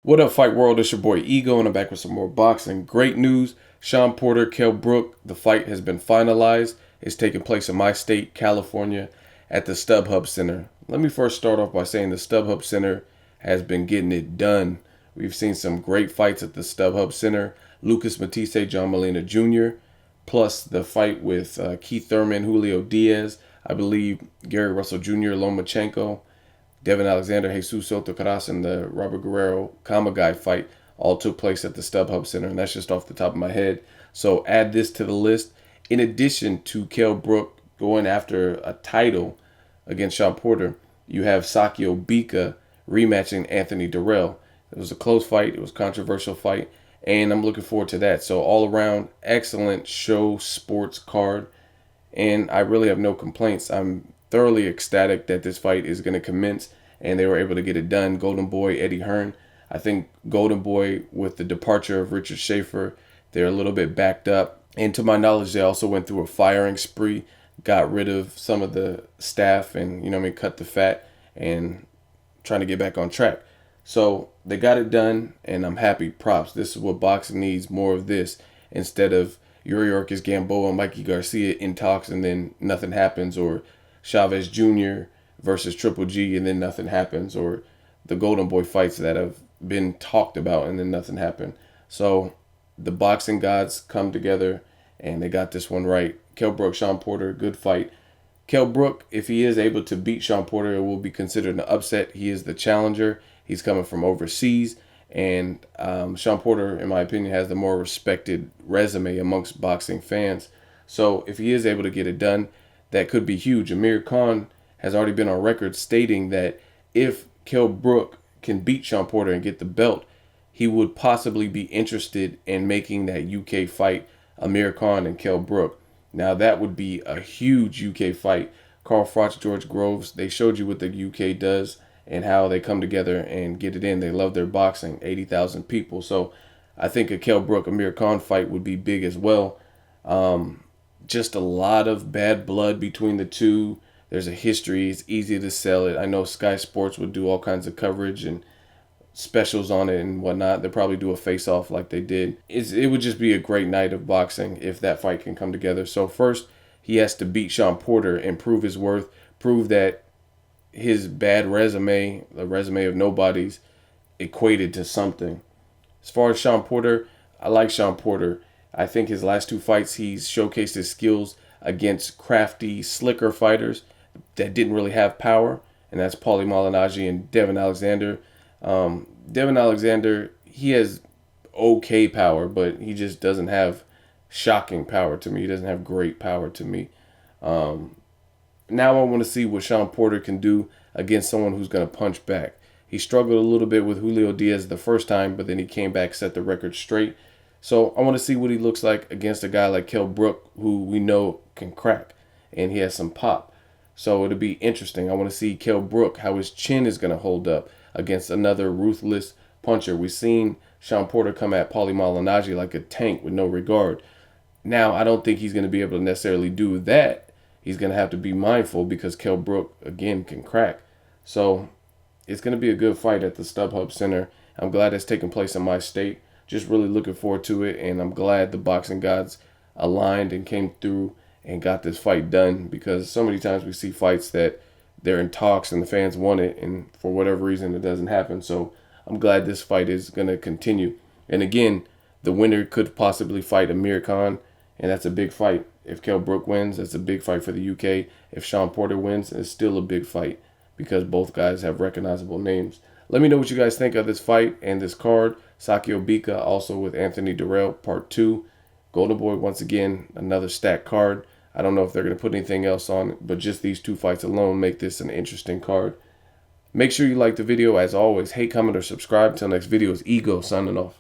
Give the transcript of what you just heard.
What up, Fight World? It's your boy Ego, and I'm back with some more boxing. Great news. Shawn Porter, Kell Brook, the fight has been finalized. It's taking place in my state, California, at the StubHub Center. Let me first start off by saying the StubHub Center has been getting it done. We've seen some great fights at the StubHub Center. Lucas Matisse, John Molina Jr., plus the fight with Keith Thurman, Julio Diaz, I believe Gary Russell Jr., Lomachenko, Devin Alexander, Jesus Soto Caras, and the Robert Guerrero Kamagai fight all took place at the StubHub Center, and that's just off the top of my head. So add this to the list. In addition to Kell Brook going after a title against Shawn Porter, you have Sakio Bika rematching Anthony Durrell. It was a close fight. It was a controversial fight, and I'm looking forward to that. So all around, excellent show sports card, and I really have no complaints. I'm thoroughly ecstatic that this fight is going to commence, and they were able to get it done. Golden Boy, Eddie Hearn. I think Golden Boy, with the departure of Richard Schaefer, they're a little bit backed up. And to my knowledge, they also went through a firing spree, got rid of some of the staff and, cut the fat and trying to get back on track. So they got it done, and I'm happy. Props. This is what boxing needs, more of this, instead of Yuri Ortiz Gamboa and Mikey Garcia in talks and then nothing happens, or Chavez Jr. versus Triple G and then nothing happens, or the Golden Boy fights that have been talked about and then nothing happened. So the boxing gods come together and they got this one right. Kell Brook, Shawn Porter, good fight. Kell Brook, if he is able to beat Shawn Porter, it will be considered an upset. He is the challenger. He's coming from overseas, and Shawn Porter, in my opinion, has the more respected resume amongst boxing fans. So if he is able to get it done, that could be huge. Amir Khan has already been on record stating that if Kell Brook can beat Shawn Porter and get the belt, he would possibly be interested in making that UK fight, Amir Khan and Kell Brook. Now that would be a huge UK fight. Carl Froch, George Groves, they showed you what the UK does and how they come together and get it in. They love their boxing, 80,000 people. So I think a Kell Brook, Amir Khan fight would be big as well. Just a lot of bad blood between the two. There's a history. It's easy to sell it. I know Sky Sports would do all kinds of coverage and specials on it and whatnot. They'll probably do a face-off like they did. It would just be a great night of boxing if that fight can come together. So first, he has to beat Shawn Porter and prove his worth, prove that his bad resume, the resume of nobodies, equated to something. As far as Shawn Porter, I like Shawn Porter. I think his last two fights, he's showcased his skills against crafty, slicker fighters that didn't really have power, and that's Paulie Malignaggi and Devin Alexander. Devin Alexander, he has okay power, but he just doesn't have shocking power to me. He doesn't have great power to me. Now I want to see what Shawn Porter can do against someone who's going to punch back. He struggled a little bit with Julio Diaz the first time, but then he came back, set the record straight. So I want to see what he looks like against a guy like Kell Brook, who we know can crack, and he has some pop. So it'll be interesting. I want to see Kell Brook, how his chin is going to hold up against another ruthless puncher. We've seen Shawn Porter come at Paulie Malignaggi like a tank with no regard. Now, I don't think he's going to be able to necessarily do that. He's going to have to be mindful because Kell Brook, again, can crack. So it's going to be a good fight at the StubHub Center. I'm glad it's taking place in my state. Just really looking forward to it, and I'm glad the boxing gods aligned and came through and got this fight done, because so many times we see fights that they're in talks and the fans want it, and for whatever reason it doesn't happen. So I'm glad this fight is going to continue. And again, the winner could possibly fight Amir Khan, and that's a big fight. If Kell Brook wins, that's a big fight for the UK. If Shawn Porter wins, it's still a big fight because both guys have recognizable names. Let me know what you guys think of this fight and this card. Sakio Bika also with Anthony Durrell, Part 2. Golden Boy, once again, another stacked card. I don't know if they're going to put anything else on it, but just these two fights alone make this an interesting card. Make sure you like the video. As always, hate, comment, or subscribe. Till next video, is Ego signing off.